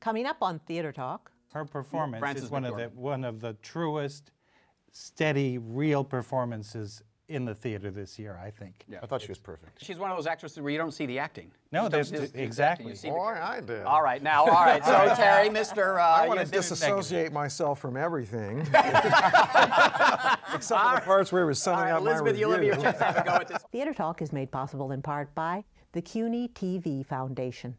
Coming up on Theater Talk. Her performance Frances is one of the truest, steady, real performances in the theater this year, I think. Yeah. I thought she was perfect. She's one of those actresses where you don't see the acting. No, You there's don't see exactly. the Boy, I did. All right, now, all right. So Terry, Mr. I want to disassociate myself from everything, except for the parts where he was summing up my Elizabeth, review. you let me have a chance to have a go at this. Theater Talk is made possible in part by the CUNY TV Foundation.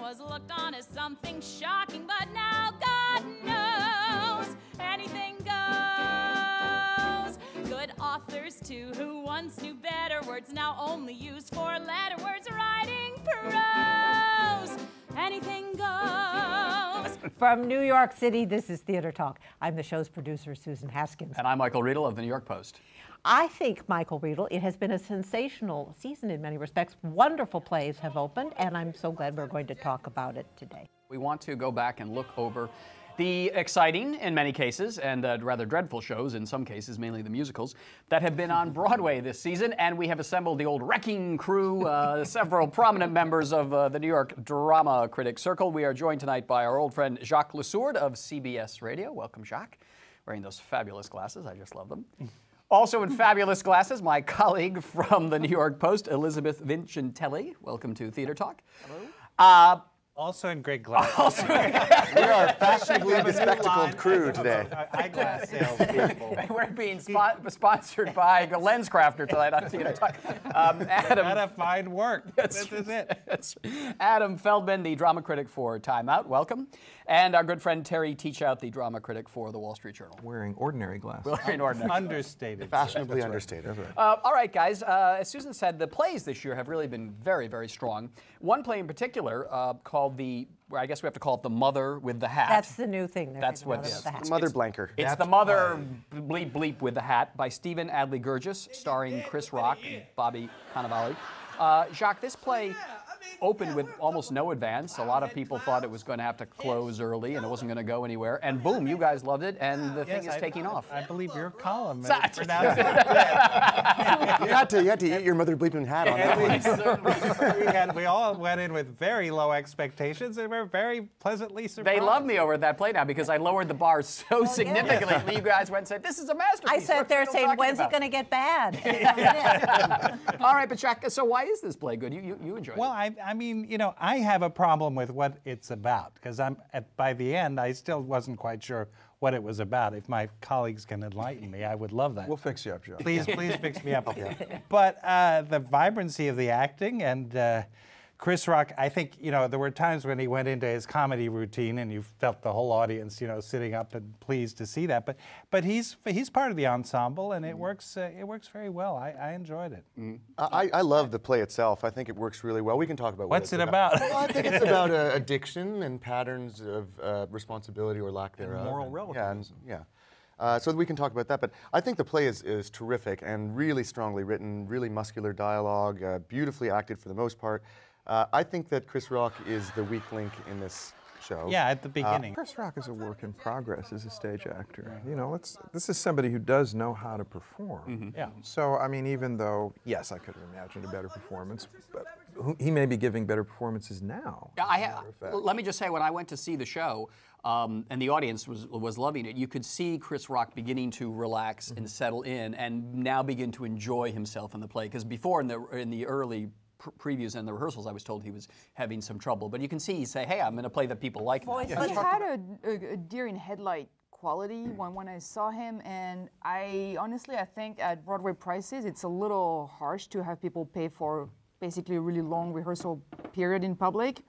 Was looked on as something shocking, but now God knows anything goes. Good authors too, who once knew better words, now only use four-letter words, writing prose. Anything goes. From New York City, this is Theater Talk. I'm the show's producer, Susan Haskins. And I'm Michael Riedel of the New York Post. I think, Michael Riedel, it has been a sensational season in many respects. Wonderful plays have opened, and I'm so glad we're going to talk about it today. We want to go back and look over the exciting, in many cases, and rather dreadful shows, in some cases, mainly the musicals, that have been on Broadway this season. And we have assembled the old wrecking crew, several prominent members of the New York Drama Critics Circle. We are joined tonight by our old friend Jacques Lesourd of CBS Radio. Welcome, Jacques. Wearing those fabulous glasses. I just love them. Also in fabulous glasses, my colleague from the New York Post, Elizabeth Vincentelli. Welcome to Theater Talk. Hello. Also in great glasses. We are a fashionably bespectacled crew today. Eyeglass salespeople. We're being sponsored by LensCrafter tonight on Theater Talk. Adam, Gotta find work. This is it. Adam Feldman, the drama critic for Time Out. Welcome. And our good friend Terry Teachout, the drama critic for the Wall Street Journal. Wearing ordinary glasses. Wearing ordinary. Understated. Fashionably understated. That's right. All right, guys. As Susan said, the plays this year have really been very, very strong. One play in particular called I guess we have to call it The Mother with the Hat. That's the new thing. That's what The Mother Blanker. It's The Mother Bleep Bleep with the Hat by Stephen Adly Gurgis, starring Chris Rock and Bobby Cannavale. Jacques, this play opened with almost no advance. A lot of people thought it was going to have to close early and it wasn't going to go anywhere. And boom, you guys loved it, and the thing is taking off. I believe your column Such- pronounced it. You had to eat your Mother Bleeping hat on that one. We all went in with very low expectations and we're very pleasantly surprised. They love me over at that play now because I lowered the bar so significantly. You guys went and said, this is a masterpiece. I sat there saying, when's it going to get bad? All right, but Jacques, so why is this play good? You enjoyed Well, it. I mean, you know, I have a problem with what it's about because by the end, I still wasn't quite sure what it was about. If my colleagues can enlighten me, I would love that. We'll fix you up, Joe. Please fix me up. But the vibrancy of the acting and Chris Rock, I think, you know, there were times when he went into his comedy routine and you felt the whole audience, you know, sitting up and pleased to see that. But he's part of the ensemble and it works very well. I enjoyed it. I love the play itself. I think it works really well. We can talk about What's it about? Well, I think it's about addiction and patterns of responsibility or lack thereof. And moral relativism. So we can talk about that, but I think the play is terrific and really strongly written, really muscular dialogue, beautifully acted for the most part. I think that Chris Rock is the weak link in this show. Yeah, at the beginning. Chris Rock is a work in progress as a stage actor. You know, this is somebody who does know how to perform. Yeah. So, I mean, even though, yes, I could have imagined a better performance, but he may be giving better performances now. Let me just say, when I went to see the show, and the audience was loving it, you could see Chris Rock beginning to relax and settle in, and now begin to enjoy himself in the play. Because before, in the early previews and the rehearsals, I was told he was having some trouble. But you can see, he say, hey, I'm in a play that people like now. He had a deer in headlight quality when I saw him, and I think at Broadway prices, it's a little harsh to have people pay for basically a really long rehearsal period in public.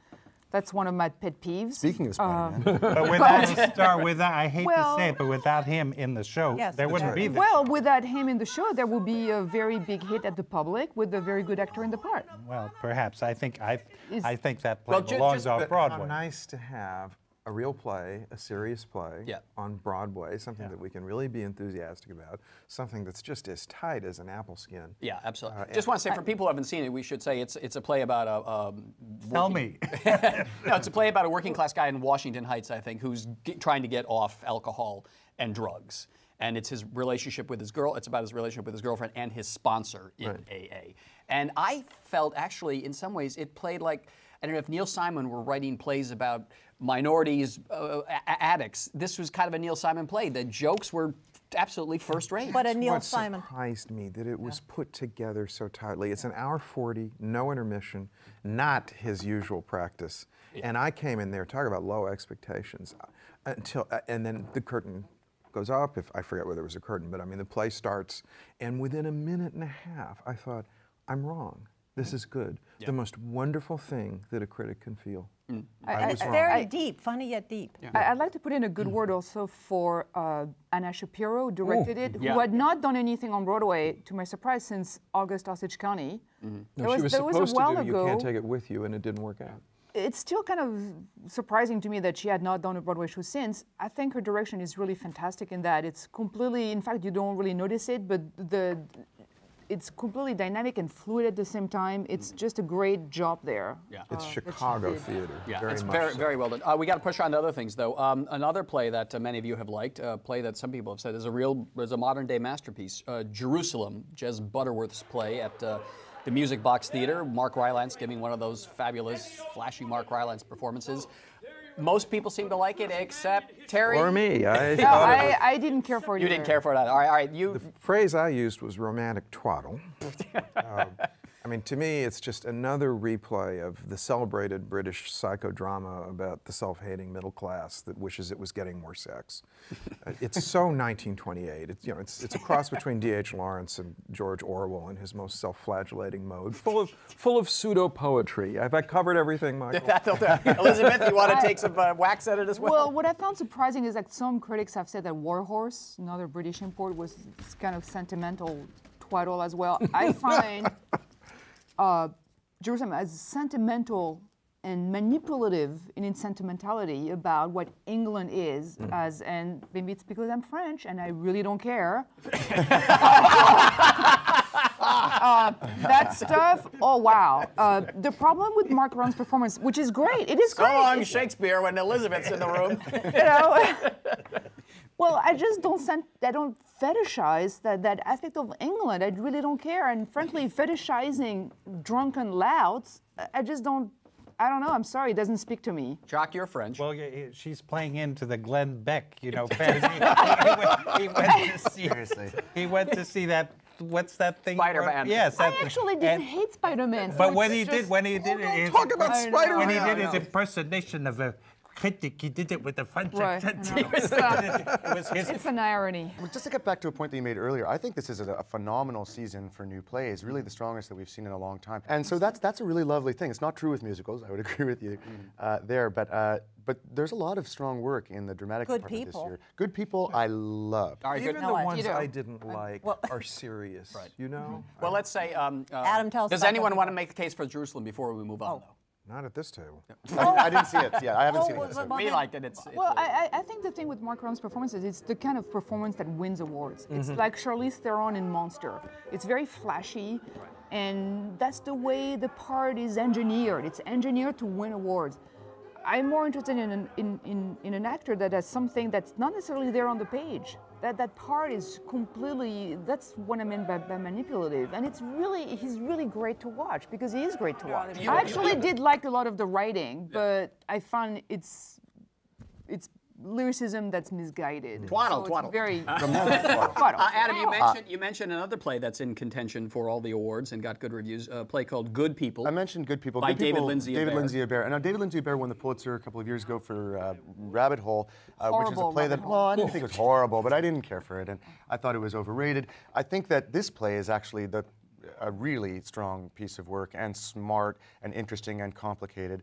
That's one of my pet peeves. Speaking of Spider-Man. But without I hate to say it, but without him in the show, Yes, there wouldn't be this. Well, without him in the show, there would be a very big hit at the public with a very good actor in the part. Well, perhaps. I think that play belongs off Broadway. How nice to have a real play, a serious play Yeah. on Broadway, something that we can really be enthusiastic about, something that's just as tight as an apple skin. Yeah, absolutely. Just want to say, for people who haven't seen it, we should say it's a play about a Tell me. No, it's a play about a working class guy in Washington Heights, I think, who's trying to get off alcohol and drugs. And it's his relationship with his girl. It's about his relationship with his girlfriend and his sponsor in AA. And I felt actually, in some ways, it played like, I don't know if Neil Simon were writing plays about minorities, addicts. This was kind of a Neil Simon play. The jokes were absolutely first rate. But a Neil What Simon. surprised me that it was put together so tightly. It's an hour 40, no intermission, not his usual practice. And I came in there, talk about low expectations, and then the curtain goes up. If I forget whether it was a curtain, but I mean the play starts, and within a minute and a half, I thought, I'm wrong. This is good. The most wonderful thing that a critic can feel. I was wrong. Very deep, funny yet deep. I'd like to put in a good word also for Anna Shapiro, who directed it, Yeah. who had not done anything on Broadway, to my surprise, since August Osage County. No, she was supposed to do You Can't Take It With You, and it didn't work out. It's still kind of surprising to me that she had not done a Broadway show since. I think her direction is really fantastic in that. It's completely, in fact, you don't really notice it, but it's completely dynamic and fluid at the same time. It's just a great job there. Yeah. It's that she Chicago did. theater. Yeah, very it's much very, so. very well done. We got to push on to other things, though. Another play that many of you have liked, a play that some people have said is a modern day masterpiece, Jerusalem, Jez Butterworth's play at the Music Box Theater. Mark Rylance giving one of those fabulous, flashy Mark Rylance performances. Most people seem to like it, except Terry. Or me. No, I didn't care for it You either. didn't care for it either. All right. You. The phrase I used was romantic twaddle. I mean, to me, it's just another replay of the celebrated British psychodrama about the self-hating middle class that wishes it was getting more sex. It's so 1928. It's a cross between D.H. Lawrence and George Orwell in his most self-flagellating mode, full of pseudo-poetry. Have I covered everything, Michael? Elizabeth, you want to take some wax at it as well? Well, what I found surprising is that some critics have said that Warhorse, another British import, was kind of sentimental twaddle as well. I find Jerusalem as sentimental and manipulative in its sentimentality about what England is, and maybe it's because I'm French and I really don't care. That stuff, oh wow. The problem with Mark Ron's performance, which is great, it is So great. long, Shakespeare, when Elizabeth's in the room. You know? Well, I just I don't fetishize that aspect of England. I really don't care. And frankly, fetishizing drunken louts, I just don't, I don't know. I'm sorry, it doesn't speak to me. Jock, you're French. Well, she's playing into the Glenn Beck, fantasy. he went to see. Seriously. He went to see that. What's that thing? Spider-Man. Yes. I actually didn't hate Spider-Man. so But when it's he just- did, Talk about I know. Spider-Man. when he did no. his impersonation of a critic, he did it with a French Right, I accent. know. It was his. It's an irony. Well, just to get back to a point that you made earlier, I think this is a phenomenal season for new plays, really the strongest that we've seen in a long time. And so that's a really lovely thing. It's not true with musicals, I would agree with you there, but there's a lot of strong work in the dramatic Good department people. this year. Good people, I love. All right, good. Even No, the ones Tito. I didn't like are serious, you know? Well, let's say. Adam, tell us Does about anyone the- want to make the case for Jerusalem before we move on, though? Not at this table. I didn't see it. Yeah, I haven't seen it. well, yet, so- well, We liked it. It's Well, I think the thing with Mark Ron's performances, it's the kind of performance that wins awards. It's like Charlize Theron in Monster. It's very flashy, and that's the way the part is engineered. It's engineered to win awards. I'm more interested in an actor that has something that's not necessarily there on the page. That part is completely, that's what I mean by manipulative. And he's really great to watch, because he is great to watch. I actually did like a lot of the writing, but I found it's lyricism that's misguided. Twaddle, So it's twaddle. Very Twaddle. twaddle. Adam, you mentioned another play that's in contention for all the awards and got good reviews. A play called Good People. I mentioned Good People. By Good David People, Lindsay David Abaire. Lindsay Abaire. And now David Lindsay Abaire won the Pulitzer a couple of years ago for Rabbit Hole, which is a Horrible play Rabbit that, Hole. well, I didn't think it was horrible, but I didn't care for it, and I thought it was overrated. I think that this play is actually a really strong piece of work, and smart and interesting and complicated,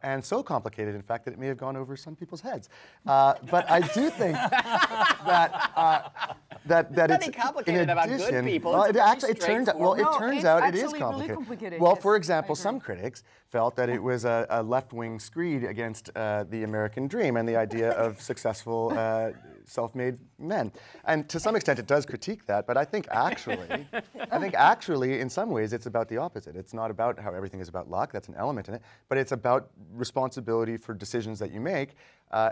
and so complicated, in fact, that it may have gone over some people's heads. But I do think that Nothing it's complicated in about addition, good people. Well, It's it pretty turns out straightforward. No, it turns it's out it is actually really complicated. complicated, Well, yes, for I example, some agree. critics felt that it was a left-wing screed against the American dream and the idea of successful self-made men. And to some extent, it does critique that. But I think actually, in some ways, it's about the opposite. It's not about how everything is about luck. That's an element in it. But it's about responsibility for decisions that you make,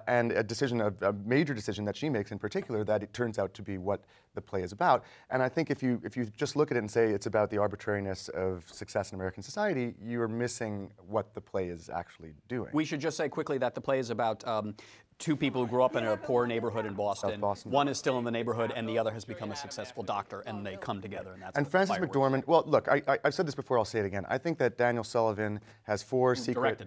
and a major decision that she makes in particular, that it turns out to be what the play is about. And I think if you just look at it and say it's about the arbitrariness of success in American society, you are missing what the play is actually doing. We should just say quickly that the play is about two people who grew up in a poor neighborhood in Boston. South Boston. One is still in the neighborhood, and the other has become a successful doctor, and they come together, and that's And what Frances Fireworks McDormand, well, look, I've said this before, I'll say it again. I think that Daniel Sullivan has who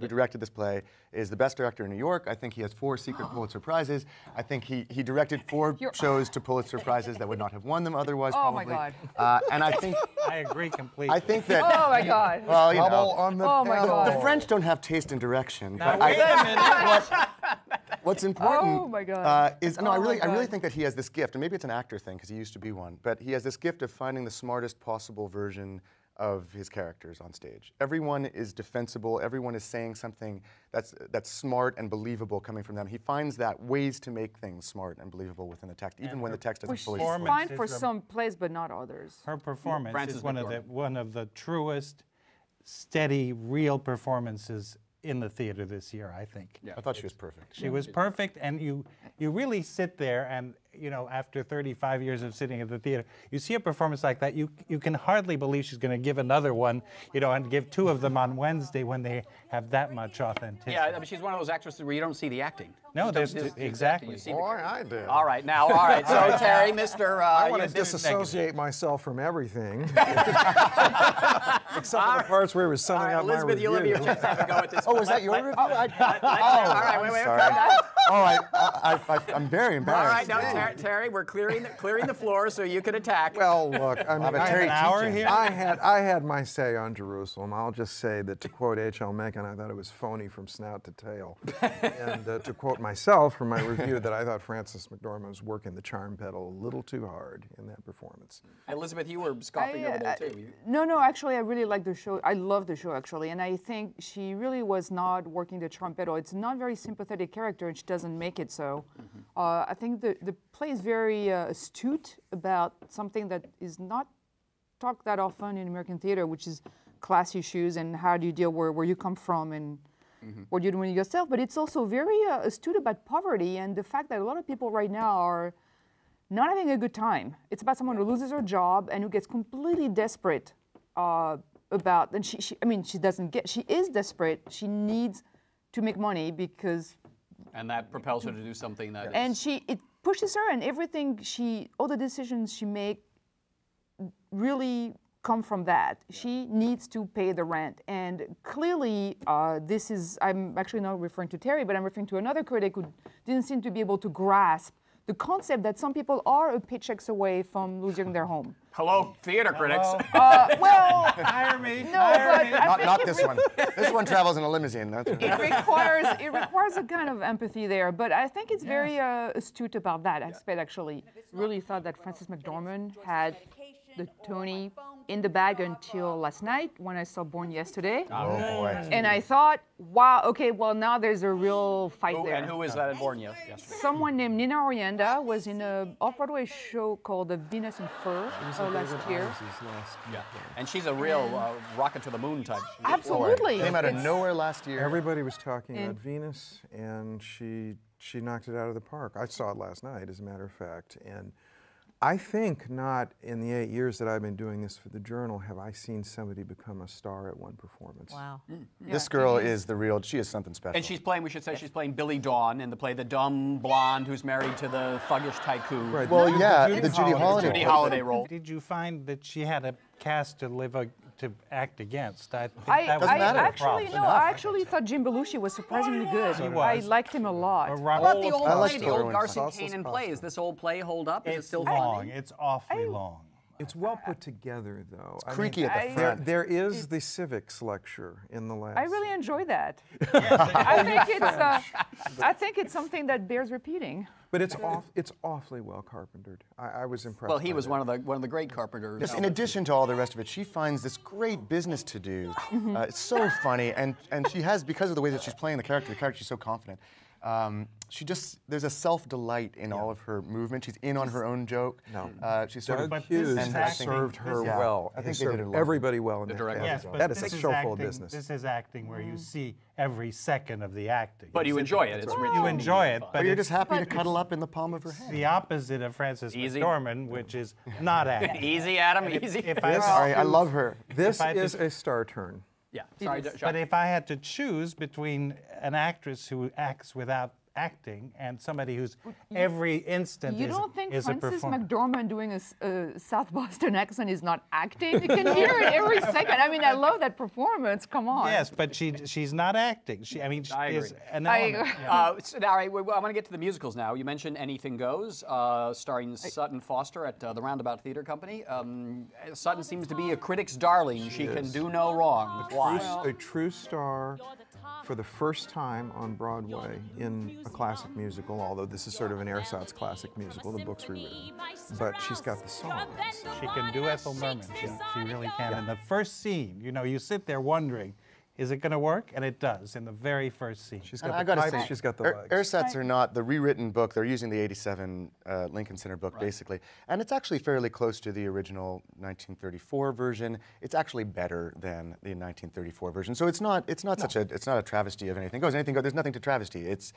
directed this play, is the best director in New York. I think he has 4 secret Pulitzer Prizes. I think he directed 4 shows to Pulitzer Prizes that would not have won them otherwise, Oh, my probably. God. And I think I agree completely. I think that Oh my God. well, you Bubble know, on the Oh, my panel. God. the French don't have taste and direction. Now, But wait a minute. what's important Oh, my God. is no, Oh, I my really God. think that he has this gift, and maybe it's an actor thing because he used to be one, but he has this gift of finding the smartest possible version of his characters on stage. Everyone is defensible. Everyone is saying something that's smart and believable coming from them. He finds that ways to make things smart and believable within the text, even when the text doesn't Which fully is support it. fine Performance for is some plays, but not others. Her performance Frances is McDormand. one of the truest, steady, real performances in the theater this year, I think. I thought she was perfect. She was perfect, and you really sit there and, after 35 years of sitting at the theater, you see a performance like that, you can hardly believe she's going to give another one, and give 2 of them on Wednesday when they have that much authenticity. Yeah, I mean, she's one of those actresses where you don't see the acting. No, there's exactly. You see Boy, I did. All right, so Terry, Mr. I want to you did it disassociate myself from everything, except for the parts where he was summing up my Elizabeth, review. you'll have your chance to have a go at this. Oh, was that your review? All right, wait. Sorry. I'm very embarrassed. All right, now Terry, we're clearing the floor so you can attack. Well, look, I mean, but I have Terry an hour teaching. here. I had my say on Jerusalem. I'll just say that, to quote H.L. Mencken, I thought it was phony from snout to tail. And to quote myself from my review, that I thought Frances McDormand was working the charm pedal a little too hard in that performance. Elizabeth, you were scoffing over there too. No, actually, I really like the show. I love the show, actually, and I think she really was not working the trumpetto. It's not a very sympathetic character, and she doesn't make it so. I think the play is very astute about something that is not talked that often in American theater, which is class issues and how do you deal where you come from and what you're doing yourself. But it's also very astute about poverty and the fact that a lot of people right now are not having a good time. It's about someone who loses her job and who gets completely desperate about, and she is desperate. She needs to make money because, And that propels her to do something that and is... it pushes her, and all the decisions she makes really come from that. She needs to pay the rent, and clearly I'm actually not referring to Terry, but I'm referring to another critic who didn't seem to be able to grasp the concept that some people are paychecks away from losing their home. Hello, theater critics. Well, Hire me. no, but I think Not this one. This one travels in a limousine. That's right. it requires a kind of empathy there, but I think it's very astute about that aspect. Actually, really thought that Frances McDormand had the Tony in the bag until last night when I saw Born Yesterday. Oh boy. And I thought, wow, okay, well now there's a real fight there. And who is that in Born yesterday? Someone named Nina Orienda was in an off-Broadway show called The Venus in Fur last year. Yeah. And she's a real rocket to the moon type. Absolutely. Came out of nowhere last year. Everybody was talking And- about Venus, and she knocked it out of the park. I saw it last night, as a matter of fact. And I think not in the 8 years that I've been doing this for the Journal have I seen somebody become a star at one performance. Wow. This girl is the real. She is something special. And we should say she's playing Billy Dawn in the play, the dumb blonde who's married to the thuggish tycoon. Right. Well, yeah, Judy the Judy Holliday. Judy Holliday. Holliday role. Did you find that she had a cast to act against? I think I that was a actually problem. I actually thought Jim Belushi was surprisingly good. He I was. liked him a lot. But What about the old I like play, the the old other one. Garson Sauceless Kanan pasta. play? Is this old play hold up? Is it It's still long. funny? It's awfully long. It's well put together, though. It's creaky at the front. There is the civics lecture in the last. I really enjoy that. I think it's something that bears repeating. But it's awfully well carpentered. I was impressed. Well, he by was that. one of the great carpenters. Yes, in addition to all the rest of it, she finds this great business to do. It's so funny, and she has, because of the way that she's playing the character, she's so confident. There's a self-delight in all of her movement. She's in on her own joke. No. She's sort Doug of Hughes and has served her yeah, well. I think He they did served it well. everybody well in The that director. cast. Yes, but That is this a is show full acting, of business. This is acting where you see every second of the acting. But you enjoy it. It's rich. You enjoy it, But but you're it's just happy to cuddle up in the palm of her hand. the opposite of Frances Easy. McDormand, which is not acting. Easy, Adam. Easy. If I, Sorry, I love her. This If I is just- a star turn. Yeah. Sorry, but if I had to choose between an actress who acts without acting and somebody who's every instant You don't think is a Frances performer. McDormand doing a South Boston accent is not acting? You can hear it every second. I mean, I love that performance. Come on. Yes, but she's not acting. She I is agree. an I element. agree. Yeah. All right, well, I want to get to the musicals now. You mentioned Anything Goes, starring Sutton Foster at the Roundabout Theater Company. Sutton seems to be a critic's darling. She can do no wrong. Why? A true star for the first time on Broadway in a classic musical, although this is sort of an ersatz classic musical, the book's rewritten. But she's got the songs. She can do Ethel Merman. She really can. In the first scene, you sit there wondering, is it going to work? And it does in the very first scene. She's And got I the gotta title, say, she's got the legs. Ersatz are not the rewritten book. They're using the '87 Lincoln Center book, basically, and it's actually fairly close to the original 1934 version. It's actually better than the 1934 version. So it's not a travesty of Anything Goes. Anything Goes. There's nothing to travesty. It's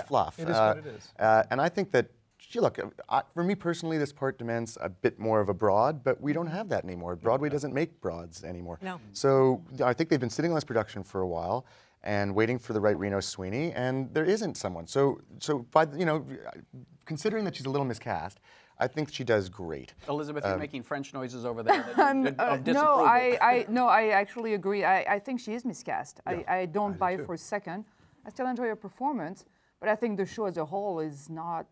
fluff. It is what it is. And I think that. Look, for me personally, this part demands a bit more of a broad, but we don't have that anymore. Broadway doesn't make broads anymore. No. So I think they've been sitting on this production for a while and waiting for the right Reno Sweeney, and there isn't someone. So by considering that she's a little miscast, I think she does great. Elizabeth, you're making French noises over there of No, disapproval. I actually agree. I think she is miscast. I don't buy it for a second. I still enjoy her performance, but I think the show as a whole is not.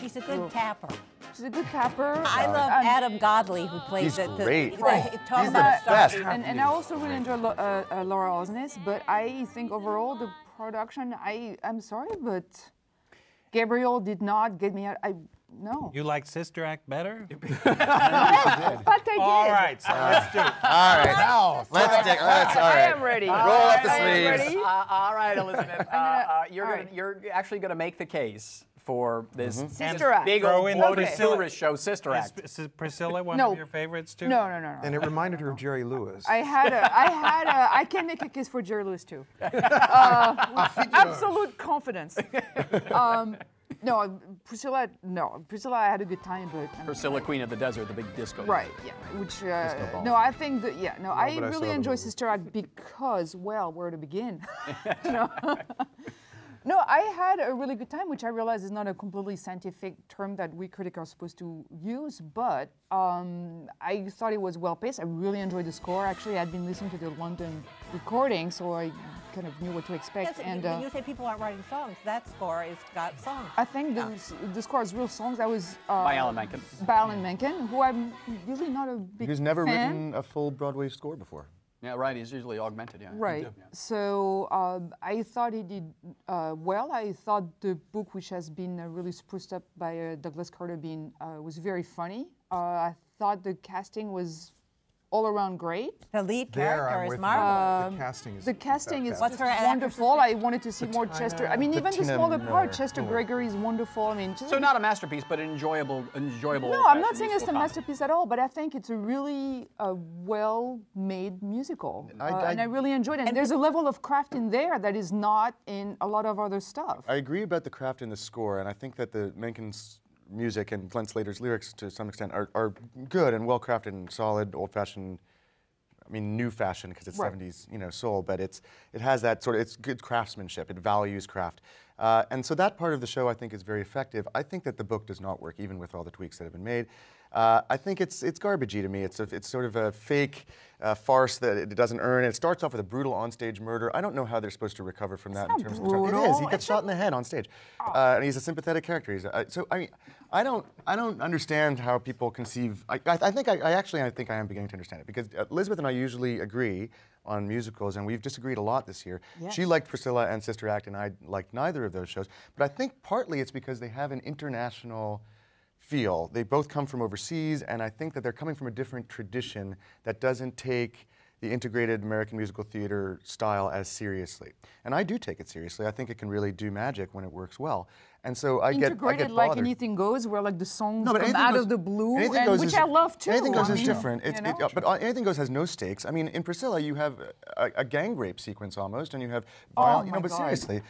She's a good tapper. She's a good tapper. I love Adam Godley, who plays He's great. Talk He's the about best. And I also really enjoy Laura Osnes, but I think overall the production, I'm sorry, but Gabriel did not get me out. No. You like Sister Act better? In fact, I did. All right, so let's do it. All right, Now, let's. All I right. am ready. Roll up the I am sleeves. ready. All right, Elizabeth. You're all right. you're actually going to make the case for this Sister Act. big Throw old in bloated Priscilla. tourist show, Sister Act. Is Priscilla one No. of your favorites too? No. And it reminded her of Jerry Lewis. I can make a case for Jerry Lewis too. Absolute confidence. No, Priscilla, I had a good time, but. Priscilla, Queen of the Desert, the big disco. Right, yeah, which, ball. no, I think that, I but I really saw the enjoy movie. Sister Act because, well, where to begin? No, I had a really good time, which I realize is not a completely scientific term that we critics are supposed to use, but I thought it was well paced. I really enjoyed the score. Actually, I'd been listening to the London recording, so I kind of knew what to expect. Yes, and when you say people aren't writing songs, that score has got songs. I think the score has real songs. I was By Alan Menken. by Alan Menken, who I'm usually not a big Who's never fan. written a full Broadway score before. Yeah, right. He's usually augmented. Yeah. Right. So I thought he did well. I thought the book, which has been really spruced up by Douglas Carter, was very funny. I thought the casting was all around great. The lead There, I'm character is with you. marvelous. The casting is The casting is What's just her actress's wonderful. name? I wanted to see more Chester. I mean, even the Bettina smaller Miller. part, Chester Gregory is wonderful. I mean, just So not a masterpiece, but an enjoyable. No, I'm old-fashioned not saying it's a musical masterpiece at all, but I think it's a really well-made musical, I- and I really enjoyed it. And there's a level of craft in there that is not in a lot of other stuff. I agree about the craft in the score, and I think that the Menken's music and Glenn Slater's lyrics, to some extent, are good and well crafted and solid, old-fashioned. I mean, new fashion because it's Right. 70s, soul, but it has that sort of, it's good craftsmanship. It values craft, and so that part of the show I think is very effective. I think that the book does not work, even with all the tweaks that have been made. I think it's garbagey to me. It's sort of a fake farce that it doesn't earn. It starts off with a brutal onstage murder. I don't know how they're supposed to recover from that in terms of the tone. It is. He gets shot in the head on stage, and he's a sympathetic character. So I mean, I don't understand how people conceive. I think I am beginning to understand it, because Elizabeth and I usually agree on musicals, and we've disagreed a lot this year. Yes. She liked Priscilla and Sister Act, and I liked neither of those shows. But I think partly it's because they have an international feel. They both come from overseas, and I think that they're coming from a different tradition that doesn't take the integrated American musical theater style as seriously. And I do take it seriously. I think it can really do magic when it works well. And so I get Integrated bothered. like Anything Goes, where like the songs No, but come Anything out Goes- of the blue, Anything and Goes which is- I love too. Anything Goes I is mean, different. you know? But Anything Goes has no stakes. I mean, in Priscilla, you have a gang rape sequence almost, and you have violence. my But God. seriously,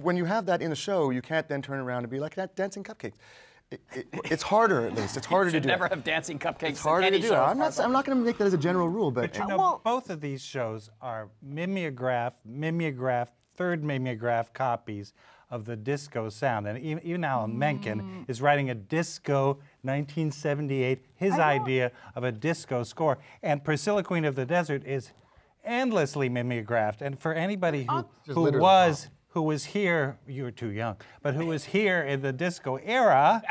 when you have that in a show, you can't then turn around and be like that dancing cupcakes. It's harder, at least. It's harder to Should do. never have dancing cupcakes It's harder in to any do. show. I'm not going to make that as a general rule, but But you know, both of these shows are mimeograph, third mimeograph copies of the disco sound. And even Alan Menken is writing a disco 1978, his idea of a disco score. And Priscilla, Queen of the Desert is endlessly mimeographed. And for anybody who was here, you were too young, but who was here in the disco era,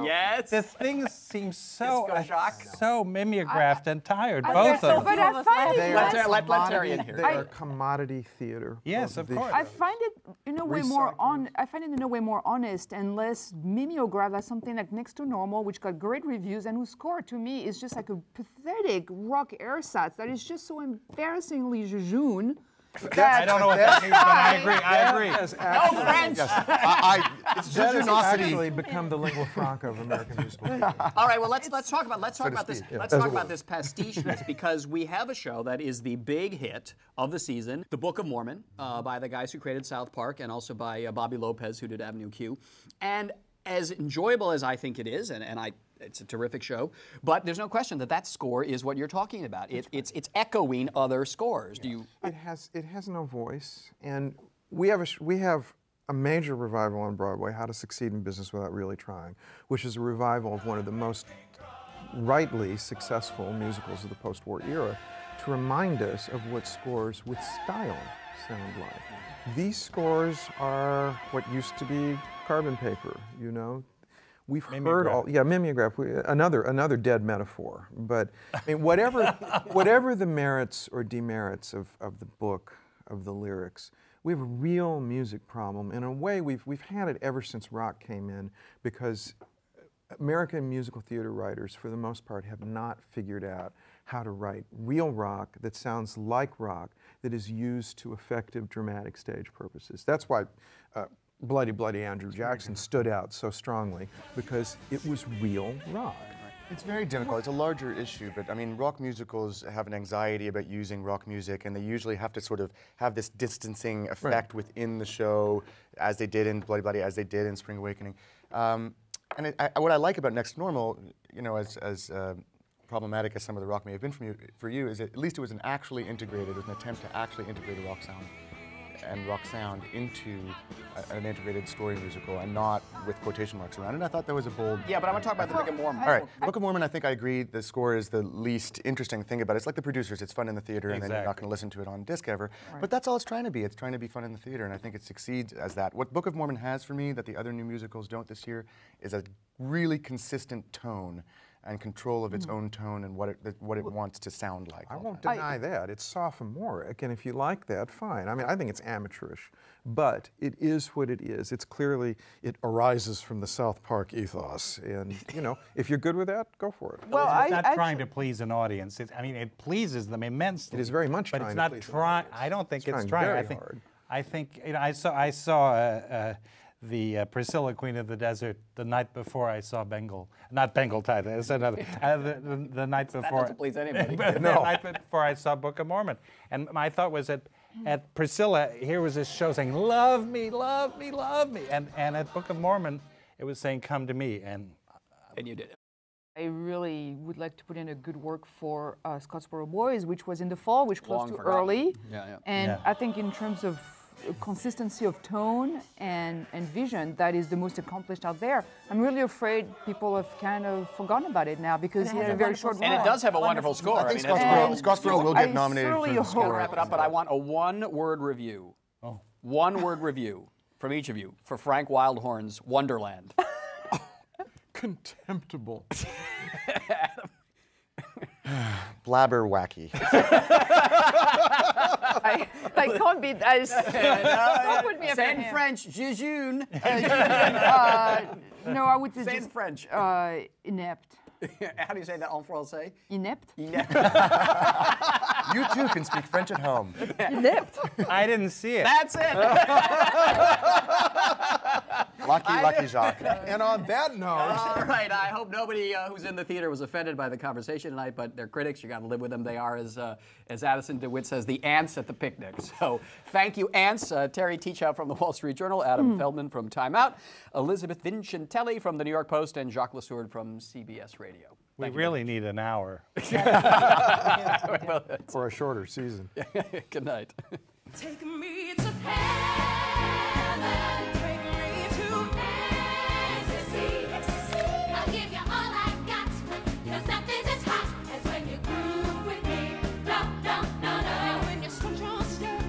Yes. the things seem so Disco shock. so mimeographed and tired, I- both so- of but them. I find it Let's- less- let's Terry in here. They are commodity theater. Yes, both of these course. I shows. find it in a way more Recycling. I find it in a way more honest and less mimeograph as something like Next to Normal, which got great reviews and whose score to me is just like a pathetic rock ersatz that is just so embarrassingly jejune. I don't know what that means, but I agree. Has actually, French. it's that has jejunocity. actually become the lingua franca of American musical theater. All right, well, let's talk about this. speak. Let's talk about this pasticheness, because we have a show that is the big hit of the season, The Book of Mormon, by the guys who created South Park, and also by Bobby Lopez, who did Avenue Q. And as enjoyable as I think it is, it's a terrific show, but there's no question that score is what you're talking about. It's echoing other scores. Do you? It has no voice, and we have a major revival on Broadway, How to Succeed in Business Without Really Trying, which is a revival of one of the most rightly successful musicals of the post-war era, to remind us of what scores with style sound like. These scores are what used to be carbon paper, you know. We've heard mimeograph. Another dead metaphor. But I mean, whatever the merits or demerits of the book, of the lyrics, we have a real music problem. In a way, we've had it ever since rock came in, because American musical theater writers, for the most part, have not figured out how to write real rock that sounds like rock, that is used to effective dramatic stage purposes. That's why Bloody Bloody Andrew Jackson stood out so strongly, because it was real rock. It's very difficult. It's a larger issue, but I mean, rock musicals have an anxiety about using rock music, and they usually have to sort of have this distancing effect within the show, as they did in Bloody Bloody, as they did in Spring Awakening. And what I like about Next Normal, you know, as problematic as some of the rock may have been for you, is that at least it was an attempt to actually integrate a rock sound and rock sound into an integrated story musical, and not with quotation marks around it. And I thought that was a bold... Yeah, but I want to talk about the Book of Mormon. All right, Book of Mormon, I think I agree the score is the least interesting thing about it. It's like The Producers. It's fun in the theater, and then you're not going to listen to it on disc ever. Right. But that's all it's trying to be. It's trying to be fun in the theater, and I think it succeeds as that. What Book of Mormon has for me that the other new musicals don't this year is a really consistent tone and control of its own tone and what it wants to sound like. I won't deny that. It's sophomoric, and if you like that, fine. I mean, I think it's amateurish, but it is what it is. It's clearly, it arises from the South Park ethos, and you know, if you're good with that, go for it. Well, It's not trying to please an audience. It pleases them immensely. It is very much but trying it's to not please an trying. audience. I don't think it's It's trying. trying very hard. I think I saw the Priscilla, Queen of the Desert, the night before I saw not Bengal Title, it's another, the night before. That doesn't please anybody. The night before I saw Book of Mormon. And my thought was that at Priscilla, here was this show saying, love me, love me, love me. And at Book of Mormon, it was saying, come to me. And you did it. I really would like to put in a good work for Scottsboro Boys, which was in the fall, which closed Long too forgotten. early. Yeah, yeah. And Yeah. I think in terms of consistency of tone and vision that is the most accomplished out there. I'm really afraid people have kind of forgotten about it now because he had a very short run. And it does have a wonderful score. I think it's Scottsboro will get I nominated for certainly the hope- score. wrap it up, but I want a one-word review. Oh. One-word review from each of you for Frank Wildhorn's Wonderland. Contemptible. Blabber wacky. I can't be as. Don't put me up Say in in him. French, Jejune. No, I would say Say in just French. inept. How do you say that en français? Inept? You too can speak French at home. Inept. I didn't see it. That's it. Lucky Jacques. And on that note, All right. I hope nobody who's in the theater was offended by the conversation tonight, but they're critics. You got to live with them. They are, as Addison DeWitt says, the ants at the picnic. So thank you, ants. Terry Teachout from the Wall Street Journal, Adam Feldman from Time Out, Elizabeth Vincentelli from the New York Post, and Jacques Lesourd from CBS Radio. We really need an hour. for a shorter season. Good night. Take me to heaven, take me to ecstasy. I'll give you all I got, 'cause nothing's as hot as when you groove with me. No, no, no, no. And when you scrunch your step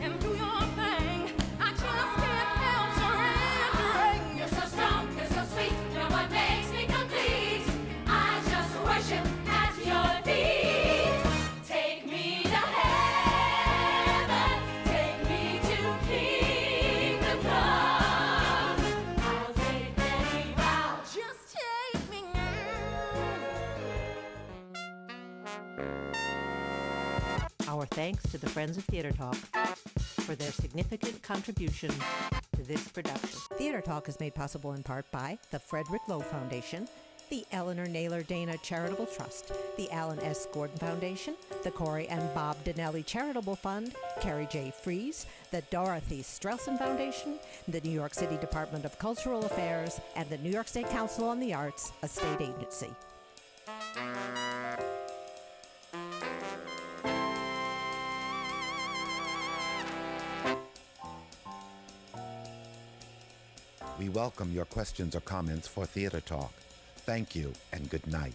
and do your thing, I just can't help surrendering. You're so strong, you're so sweet, you're what makes me complete. I just worship at your feet. Take me to heaven, take me to kingdom come. I'll take any vow, just take me Our thanks to the Friends of Theater Talk for their significant contribution to this production. Theater Talk is made possible in part by the Frederick Lowe Foundation, the Eleanor Naylor Dana Charitable Trust, the Alan S. Gordon Foundation, the Corey and Bob Donnelly Charitable Fund, Carrie J. Fries, the Dorothy Strelson Foundation, the New York City Department of Cultural Affairs, and the New York State Council on the Arts, a state agency. We welcome your questions or comments for Theater Talk. Thank you and good night.